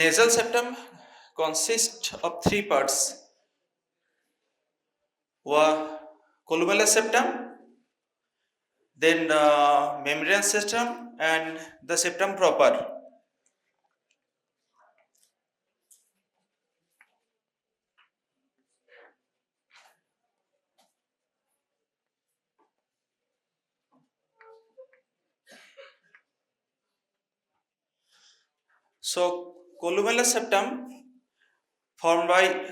Nasal septum consists of three parts: Columellar septum, then membranous septum, and the septum proper. So, columellar septum formed by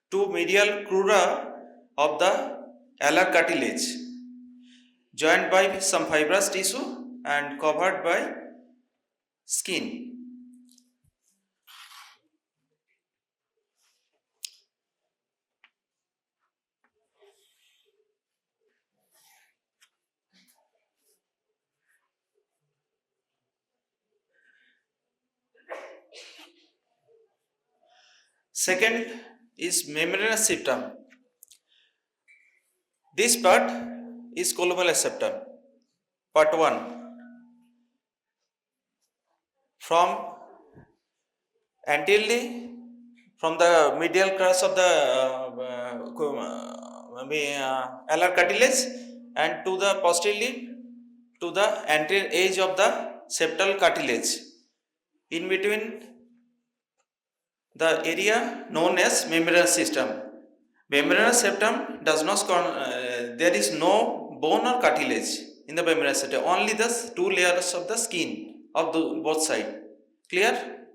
two medial crura of the alar cartilage, joined by some fibrous tissue and covered by skin. Second is membranous septum. This part is columellar septum. Part 1. From anteriorly, from the medial crus of the alar cartilage, and to the posteriorly to the anterior edge of the septal cartilage. In between the area known as membranous septum. Membranous septum does not there is no bone or cartilage in the membranous septum, only the two layers of the skin of both sides. Clear?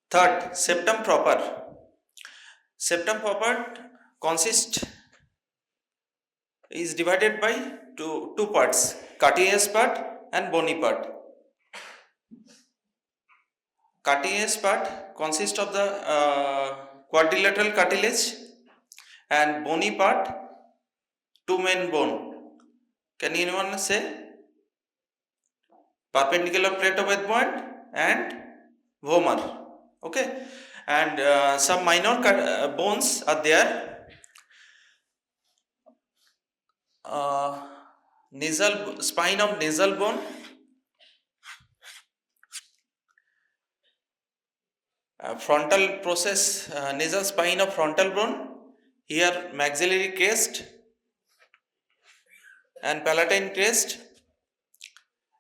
Third, septum proper. Septum proper is divided by two parts: cartilaginous part and bony part. Cartilaginous part consists of the quadrilateral cartilage, and bony part two main bone. Can anyone say? Perpendicular plate of ethmoid and vomer. Okay, and some minor bones are there. Nasal spine of nasal bone, frontal process, nasal spine of frontal bone, here maxillary crest and palatine crest,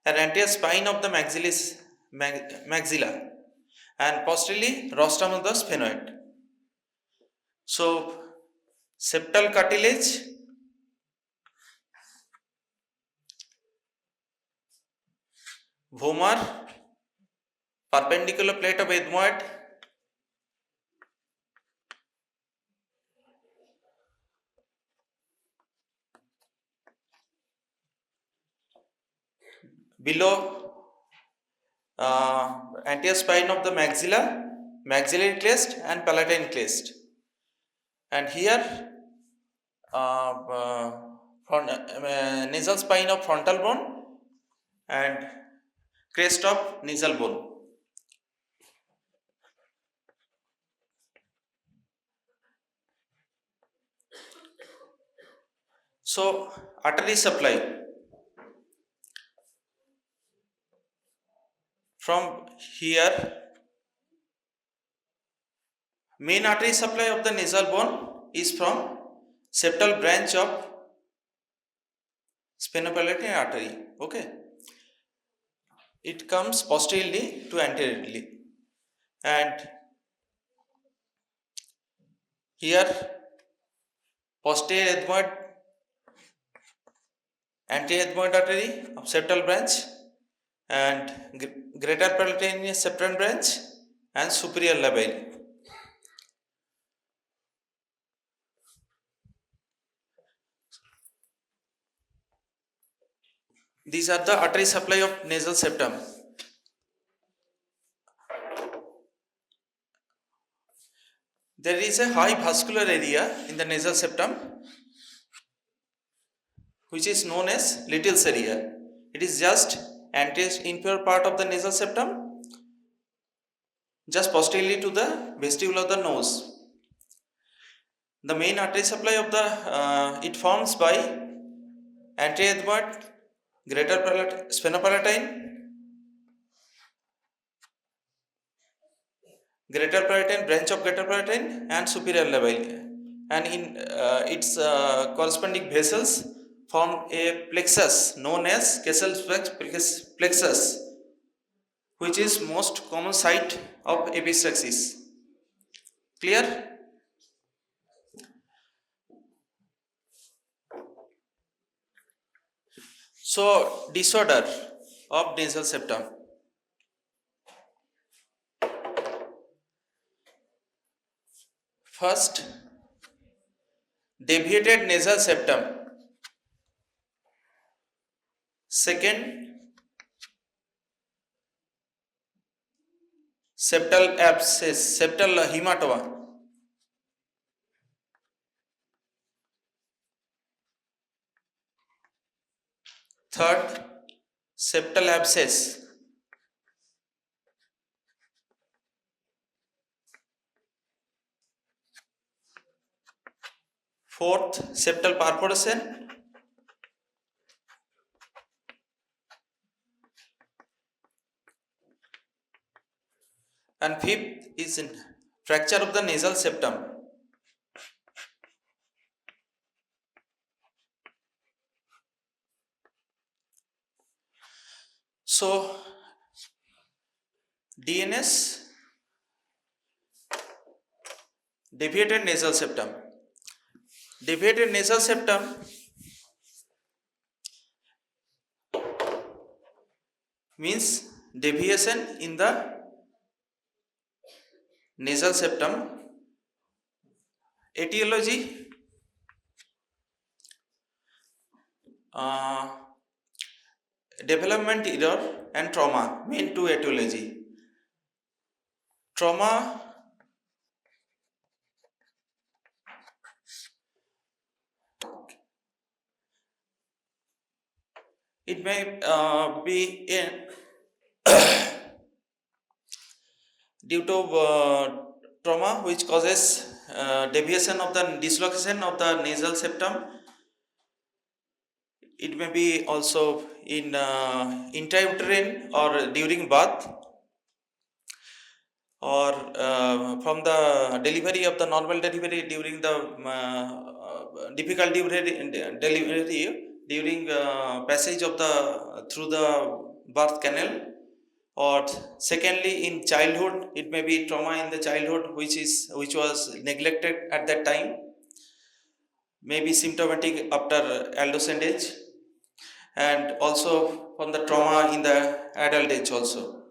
and anterior spine of the maxilla, and posteriorly rostrum of the sphenoid. So septal cartilage, vomer, perpendicular plate of ethmoid, below anterior spine of the maxilla, maxillary crest and palatine crest, and here nasal spine of frontal bone and crest of nasal bone. So artery supply. From here, main artery supply of the nasal bone is from septal branch of sphenopalatine artery. Okay, it comes posteriorly to anteriorly, and here posterior ethmoid, anterior ethmoid artery of septal branch, and greater palatine septal branch and superior labile. These are the artery supply of nasal septum. There is a high vascular area in the nasal septum which is known as Little's area. It is just anterior inferior part of the nasal septum, just posteriorly to the vestibule of the nose. The main artery supply of the it forms by anterior greater sphenopalatine, greater palatine, branch of greater palatine, and superior level, and in its corresponding vessels form a plexus known as Kiesselbach plexus, which is most common site of epistaxis. Clear? So, disorder of nasal septum. First, deviated nasal septum. Second, septal abscess, septal hematoma. Third, septal abscess. Fourth, septal perforation. And fifth is in fracture of the nasal septum. So, DNS, deviated nasal septum. Deviated nasal septum means deviation in the nasal septum. Etiology, development error and trauma, main two etiology. Trauma, it may be in due to trauma which causes deviation of the dislocation of the nasal septum. It may be also in intrauterine or during birth, or from the delivery of the normal delivery during the difficult delivery during passage of the through the birth canal, or secondly in childhood. It may be trauma in the childhood which was neglected at that time, may be symptomatic after adolescent age, and also from the trauma in the adult age also.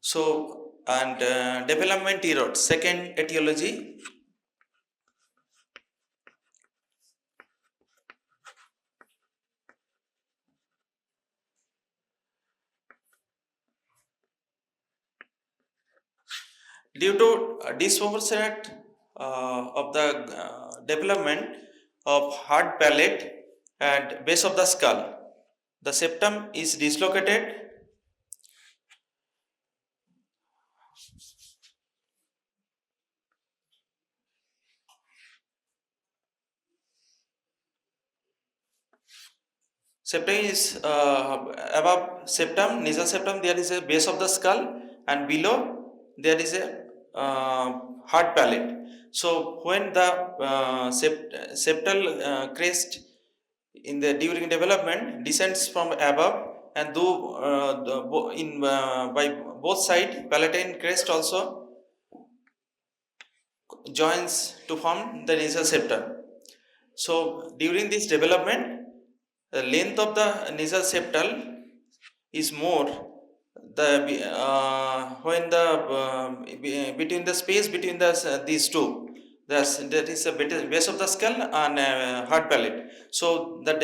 So, and development error, second etiology. Due to disproportionate of the development of hard palate and base of the skull, the septum is dislocated. Septum is above septum, nasal septum, there is a base of the skull, and below there is a hard palate. So when the septal crest in the during development descends from above, and though by both side palatine crest also joins to form the nasal septum. So during this development, the length of the nasal septal is more when the between the space between these two, there is a base of the skull and hard palate. So the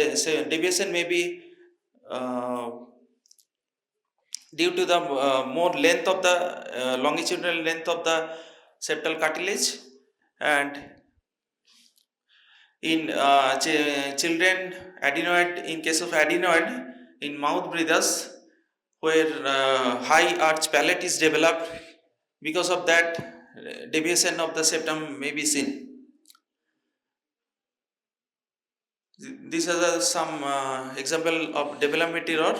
deviation may be due to the more length of the longitudinal length of the septal cartilage. And in children, adenoid, in case of adenoid, in mouth breathers, where high arch palate is developed, because of that deviation of the septum may be seen. These are some example of development error.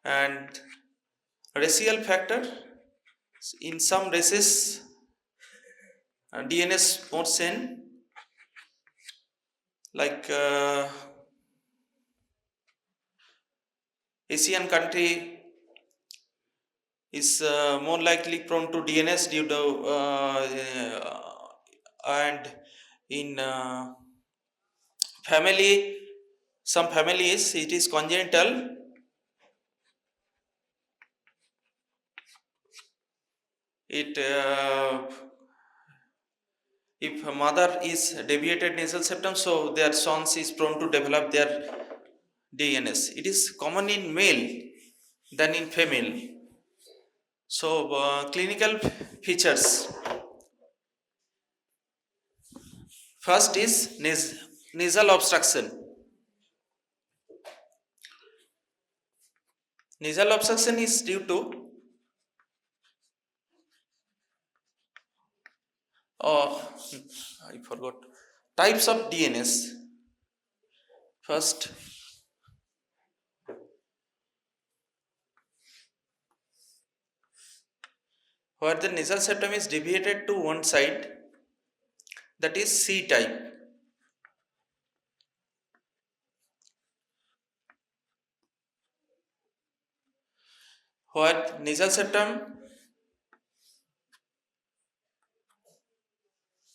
And racial factor, in some races DNS more same, like Asian country is more likely prone to DNS due to and in family, some families it is congenital. It if a mother is deviated nasal septum, so their sons is prone to develop their DNS. It is common in male than in female. So clinical features. First is nasal obstruction. Nasal obstruction is due to I forgot types of DNS. First, where the nasal septum is deviated to one side, that is C type. Where nasal septum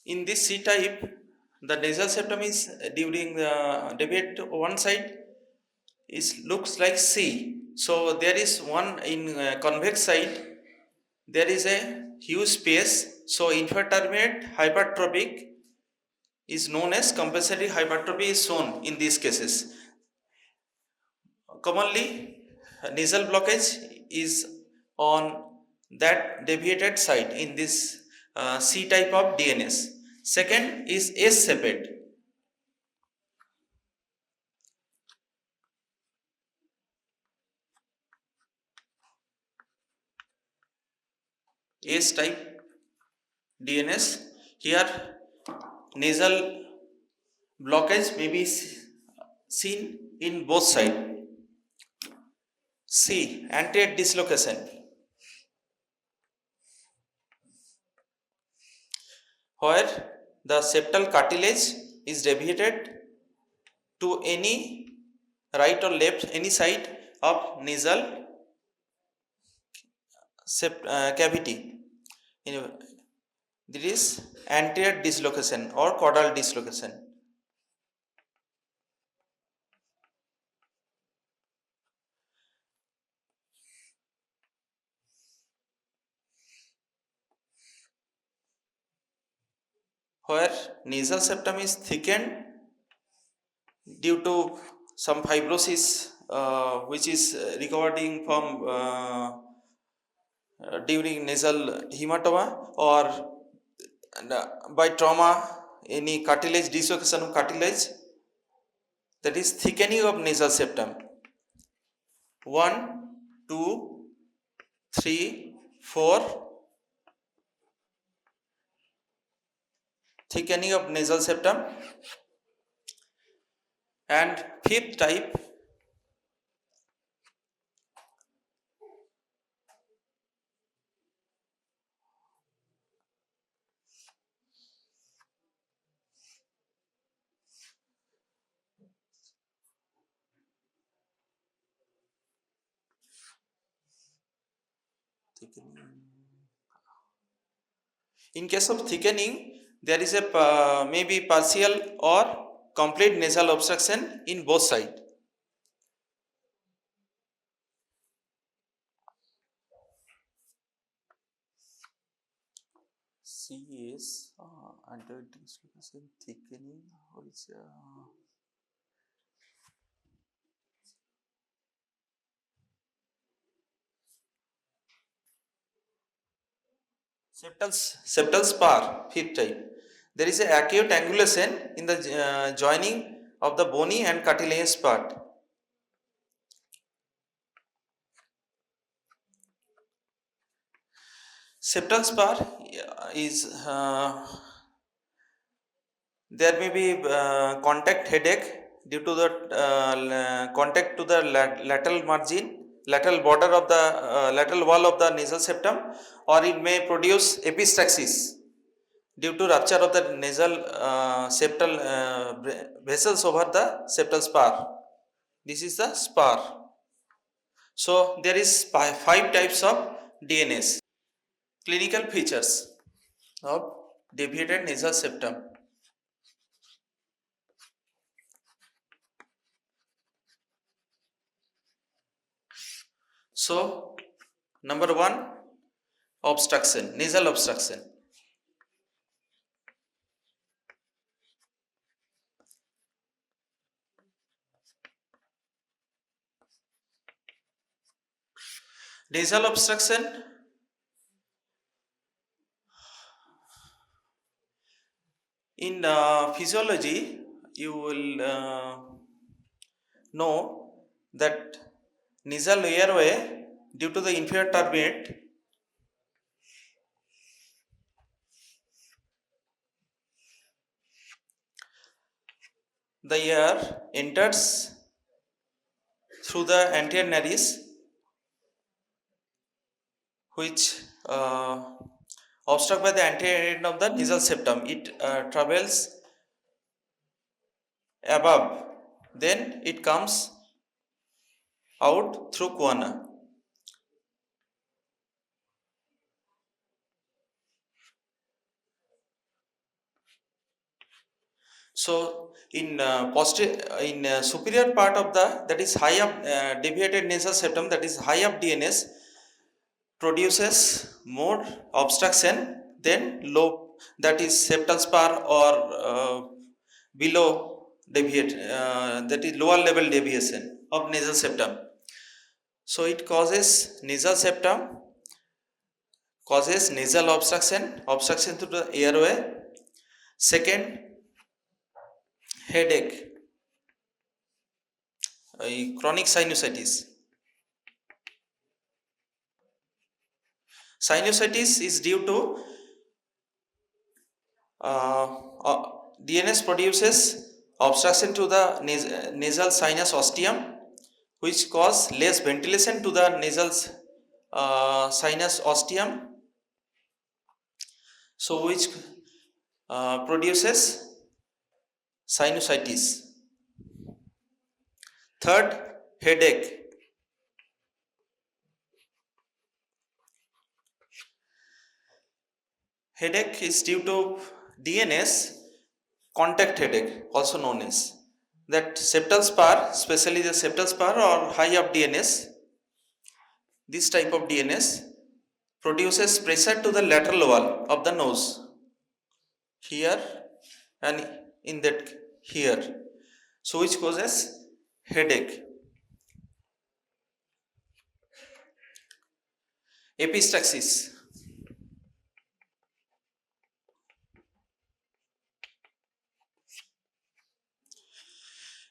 in this C type, the nasal septum is during the deviate to one side is looks like C. So there is one in convex side. There is a huge space. So indeterminate hypertrophic is known as compensatory hypertrophy is shown in these cases. Commonly, nasal blockage is on that deviated side in this C type of DNS. Second is S-shaped. S type DNS. Here, nasal blockage may be seen in both sides. C. Anterior dislocation, where the septal cartilage is deviated to any right or left, any side of nasal cavity. There is anterior dislocation or caudal dislocation. Where nasal septum is thickened due to some fibrosis which is recovering from during nasal hematoma or by trauma, any cartilage dislocation of cartilage, that is thickening of nasal septum. 1, 2, 3, 4. Thickening of nasal septum. And fifth type, in case of thickening, there is a maybe partial or complete nasal obstruction in both sides. C is anterior dislocation, thickening, or is septal spar, fifth type. There is a acute angulation in the joining of the bony and cartilaginous part. Septal spar is There may be contact headache due to the contact to the lateral margin, lateral border of the lateral wall of the nasal septum, or it may produce epistaxis due to rupture of the nasal septal vessels over the septal spar. This is the spar. So there is 5 types of DNS. Clinical features of deviated nasal septum. So number 1, obstruction, nasal obstruction. Nasal obstruction in physiology, you will know that nasal airway due to the inferior turbinate the air enters through the anterior nares, which obstruct by the anterior end of the nasal septum. It travels above, then it comes out through choana. So in superior part of the, that is high up deviated nasal septum, that is high up DNS, produces more obstruction than low, that is septal spar, or below deviate, that is lower level deviation of nasal septum. So it causes nasal septum, causes nasal obstruction to the airway. Second, headache, chronic sinusitis. Sinusitis is due to DNS produces obstruction to the nasal sinus ostium, which cause less ventilation to the nasal sinus ostium, so which produces sinusitis. Third, headache. Headache is due to DNS contact headache, also known as that septal spar, especially the septal spar or high up DNS. This type of DNS produces pressure to the lateral wall of the nose, here and in that here, so which causes headache. Epistaxis.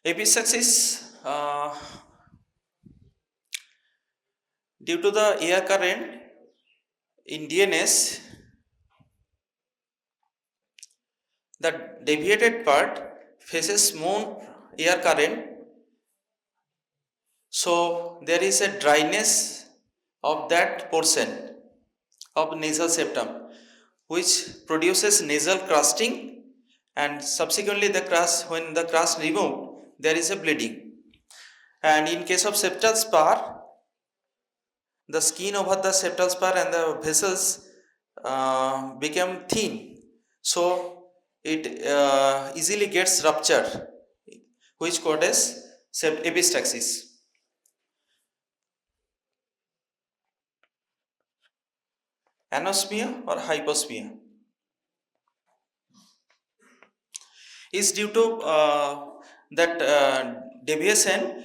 Epistaxis due to the air current in DNS, the deviated part faces more air current, so there is a dryness of that portion of nasal septum, which produces nasal crusting, and subsequently the crust, when the crust removed, there is a bleeding. And in case of septal spar, the skin over the septal spar and the vessels become thin, so it easily gets ruptured, which causes epistaxis. Anosmia or hyposmia is due to that deviation.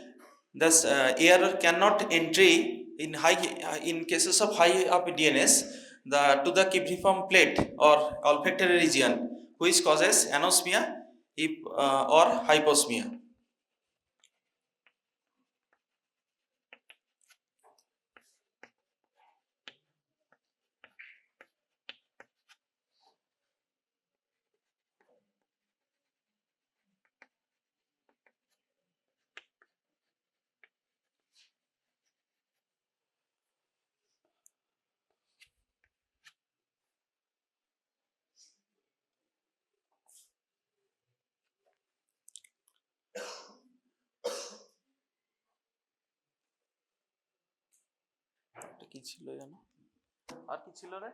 Thus air cannot entry in cases of high up DNS to the cibriform plate or olfactory region, which causes anosmia or hyposmia. কি ছিল জানো, আর কি ছিল রে,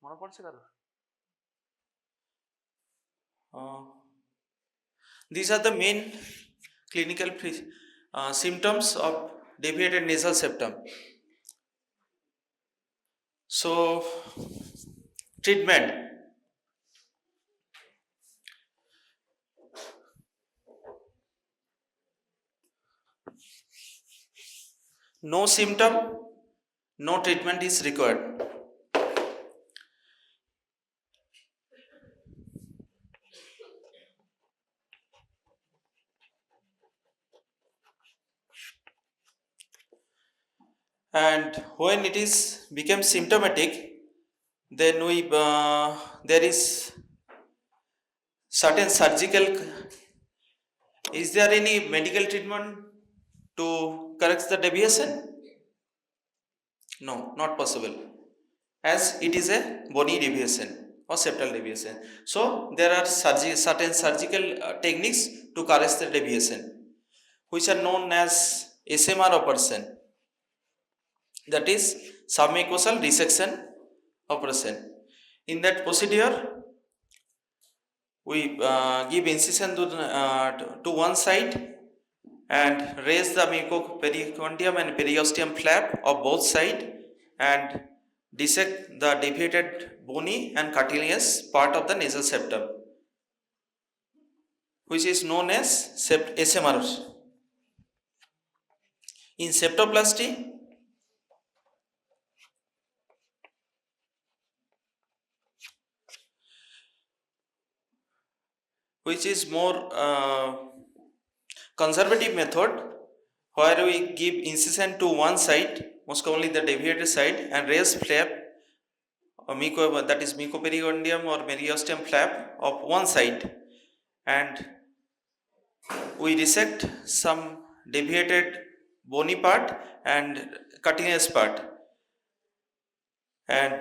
মনে পড়ছে কারো? These are the main clinical symptoms of deviated nasal septum. So treatment. No symptom, no treatment is required. And when it is become symptomatic, then we there is certain surgical. Is there any medical treatment to correct the deviation? No, not possible, as it is a bony deviation or septal deviation. So there are certain surgical techniques to correct the deviation, which are known as SMR operation, that is submucosal resection operation. In that procedure, we give incision to one side and raise the mucopericondium and periosteum flap of both sides and dissect the deviated bony and cartilaginous part of the nasal septum, which is known as SMR. In septoplasty, which is more conservative method, where we give incision to one side, most commonly the deviated side, and raise flap, that is mucopericondium or periosteum flap of one side, and we resect some deviated bony part and cartilaginous part and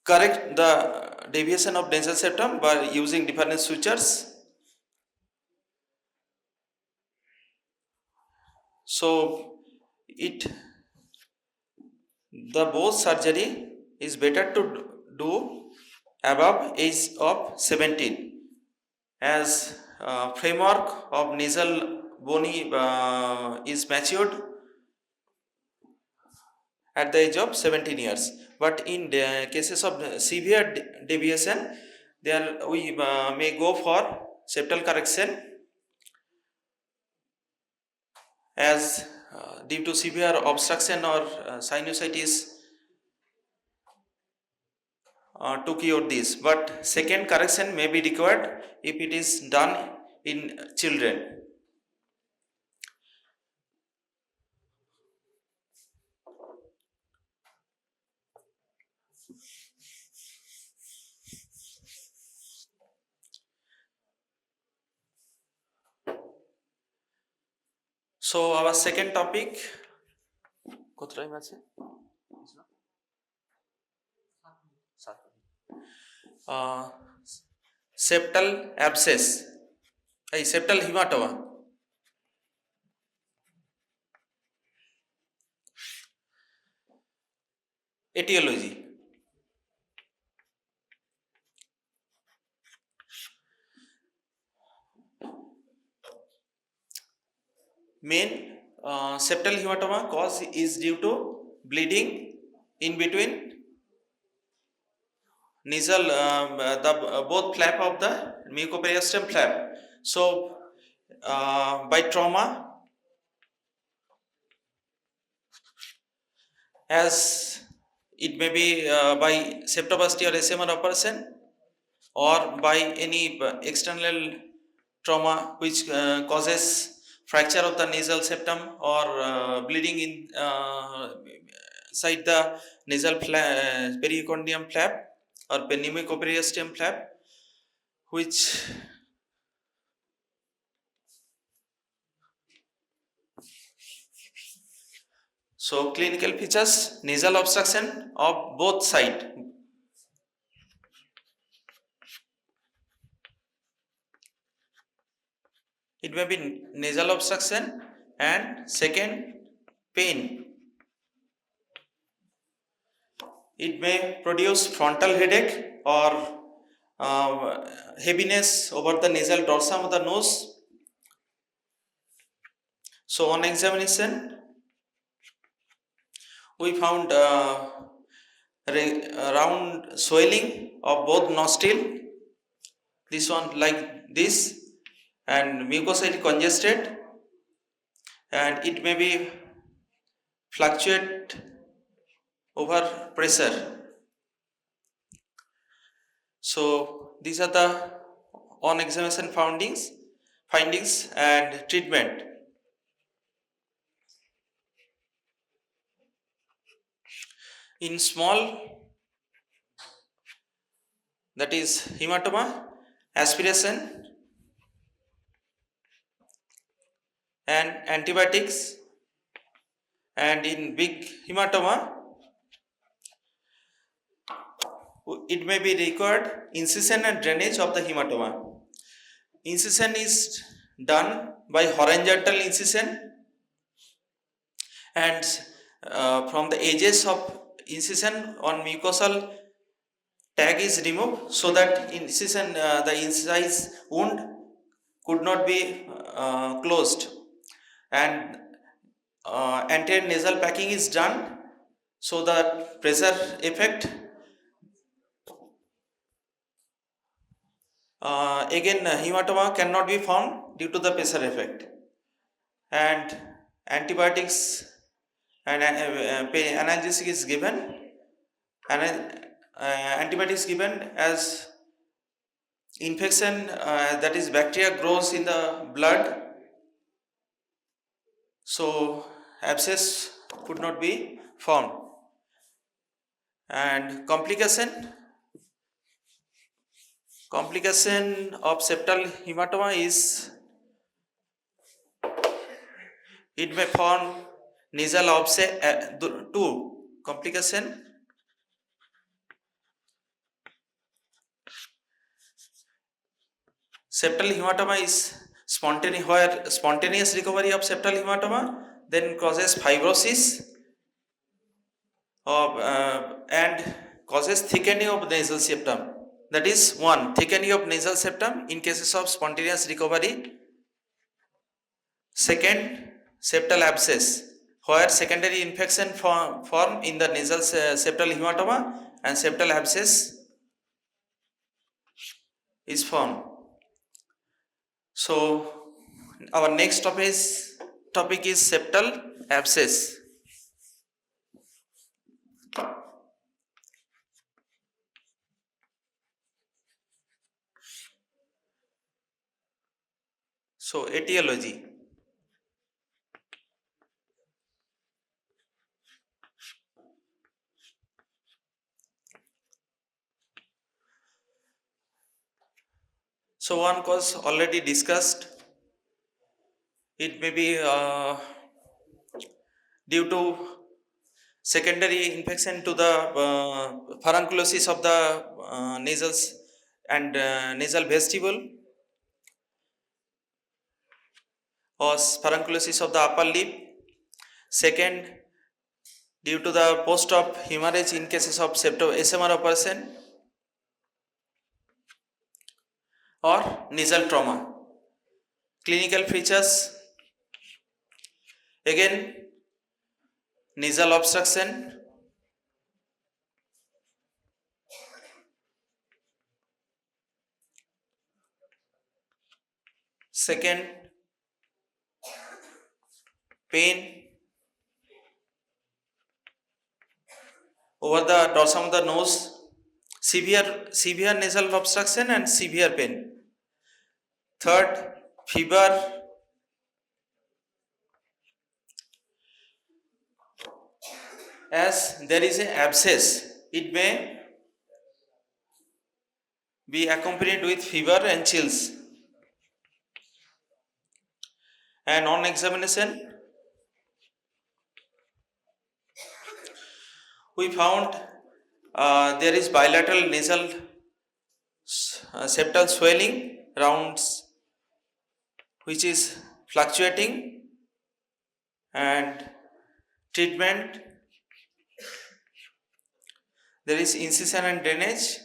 correct the deviation of nasal septum by using different sutures. So the both surgery is better to do above age of 17, as framework of nasal bony is matured at the age of 17 years. But in the cases of severe deviation, there we may go for septal correction, as due to severe obstruction or sinusitis to cure this. But second correction may be required if it is done in children. So our second topic, কত time আছে? Septal abscess, septal hematoma. Etiology. Main septal hematoma cause is due to bleeding in between nasal both flap of the mucoperiosteum flap. So by trauma, as it may be by septoplasty or SMR operation, or by any external trauma which causes fracture of the nasal septum or bleeding inside the nasal pericondium flap or mucoperiosteum flap, which so clinical features: nasal obstruction of both sides. It may be nasal obstruction, and second, pain It may produce frontal headache or heaviness over the nasal dorsum of the nose. So on examination, we found round swelling of both nostril, this one like this, and mucosity congested, and it may be fluctuate over pressure. So these are the on examination findings and treatment. In small, that is hematoma, aspiration and antibiotics, and in big hematoma it may be required incision and drainage of the hematoma. Incision is done by horizontal incision, and from the edges of incision on mucosal tag is removed, so that incision the incised wound could not be closed, and anterior nasal packing is done, so that pressure effect again hematoma cannot be found due to the pressure effect, and antibiotics and analgesic is given, and antibiotics given as infection, that is bacteria grows in the blood, so abscess could not be found. And complication of septal hematoma is it may form nasal abscess. Two complication: septal hematoma is spontaneous recovery of septal hematoma then causes fibrosis of and causes thickening of nasal septum. That is one, thickening of nasal septum in cases of spontaneous recovery. Second, septal abscess, where secondary infection form in the nasal septal hematoma and septal abscess is formed. So our next topic is septal abscess. So etiology. So one cause already discussed. It may be due to secondary infection to the furunculosis of the nasals and nasal vestibule, or furunculosis of the upper lip. Second, due to the post-op hemorrhage in cases of septal SMR operation or nasal trauma. Clinical features: again nasal obstruction, second pain over the dorsum of the nose, severe nasal obstruction and severe pain. Third, fever, as there is an abscess, it may be accompanied with fever and chills. And on examination, we found there is bilateral nasal septal swelling rounds which is fluctuating, and treatment: there is incision and drainage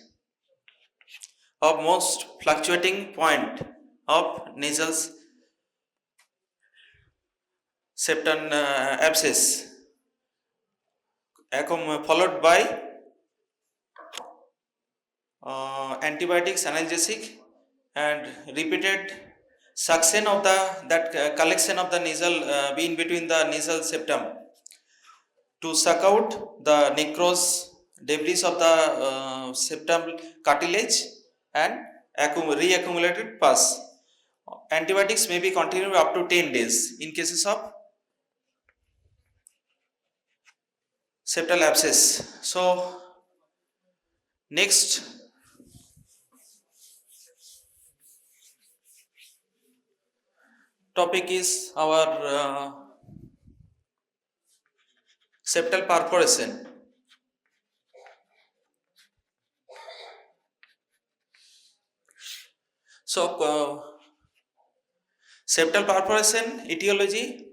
of most fluctuating point of nasal septum abscess, followed by antibiotics, analgesic, and repeated suction of that collection of the nasal in between the nasal septum to suck out the necrose debris of the septum cartilage and reaccumulated pus. Antibiotics may be continued up to 10 days in cases of septal abscess. So, next topic is our septal perforation. So, septal perforation etiology,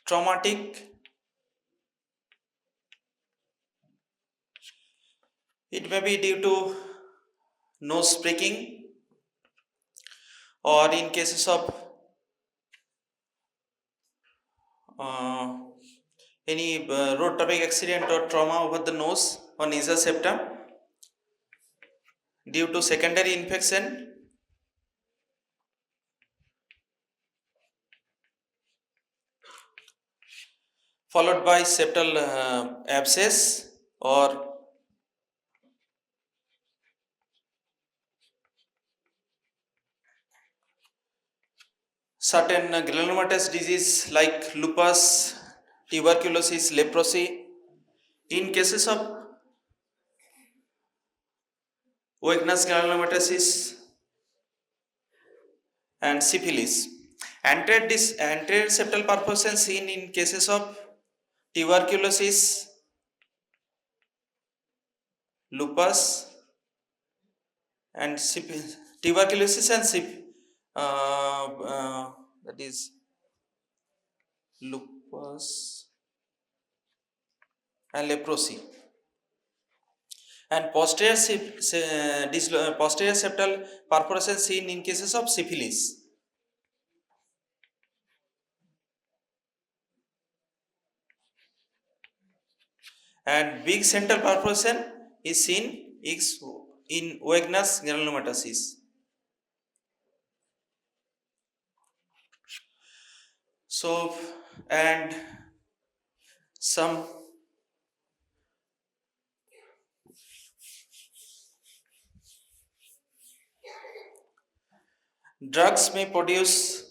traumatic, it may be due to nose breaking, or in cases of any road traffic accident or trauma over the nose or nasal septum due to secondary infection, followed by septal abscess or certain granulomatous disease like lupus, tuberculosis, leprosy. In cases of Weakness, granulomatosis, and syphilis. Anterior septal perforation seen in cases of tuberculosis, lupus, and tuberculosis and that is lupus and leprosy. And posterior septal perforation seen in cases of syphilis. And big central perforation is seen in Weakness granulomatosis. So, and some drugs may produce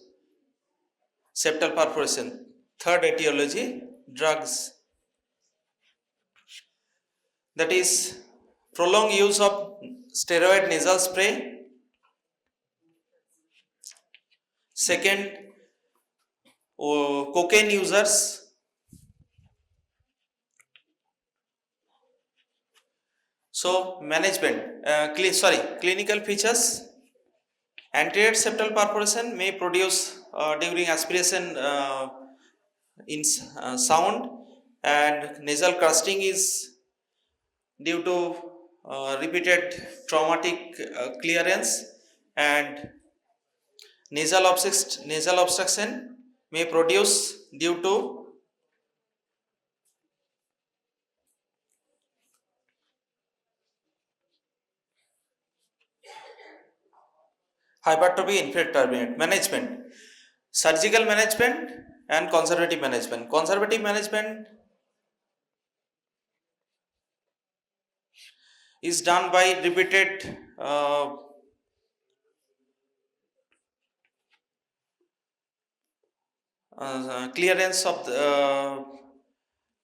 septal perforation. Third etiology, drugs. That is prolonged use of steroid nasal spray. Second, cocaine users. So management, clinical features. Anterior septal perforation may produce during aspiration in sound, and nasal crusting is due to repeated traumatic clearance, and nasal obstruction may produce due to hypertrophy infiltrate. Management, surgical management and conservative management. Conservative management is done by repeated clearance of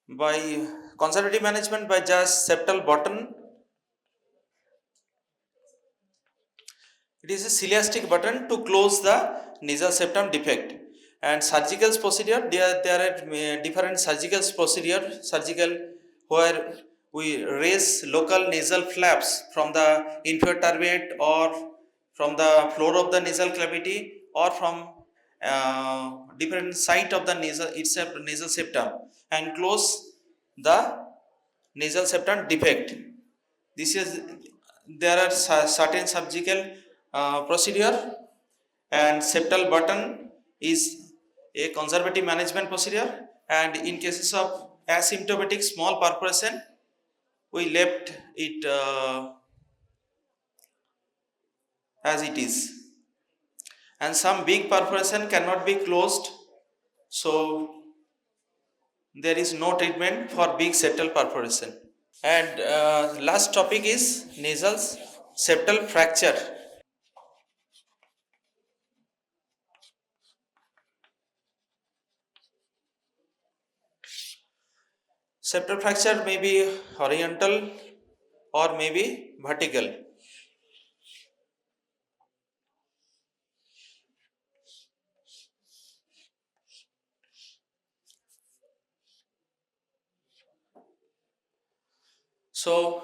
by conservative management by just septal button. It is a ciliatic button to close the nasal septum defect. And surgical procedure, there are different surgical where we raise local nasal flaps from the inferior turbinate or from the floor of the nasal cavity or from different site of the nasal itself, nasal septum, and close the nasal septum defect. This is, there are certain surgical procedure, and septal button is a conservative management procedure, and in cases of asymptomatic small perforation we left it as it is, and some big perforation cannot be closed, so there is no treatment for big septal perforation. And last topic is nasal septal fracture. Septal fracture may be horizontal or may be vertical. So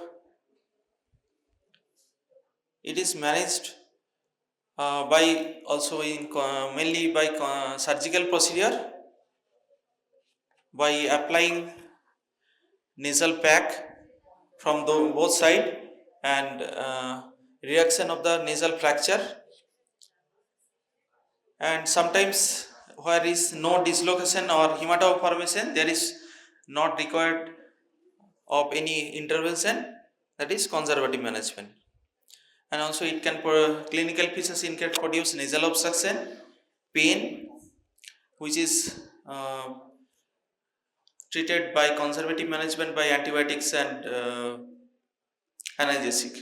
it is managed by also in mainly by surgical procedure, by applying nasal pack from both side, and reaction of the nasal fracture, and sometimes where is no dislocation or hematoma formation, there is not required of any intervention, that is conservative management. And also it can clinical features in can produce nasal obstruction, pain, which is treated by conservative management by antibiotics and analgesic.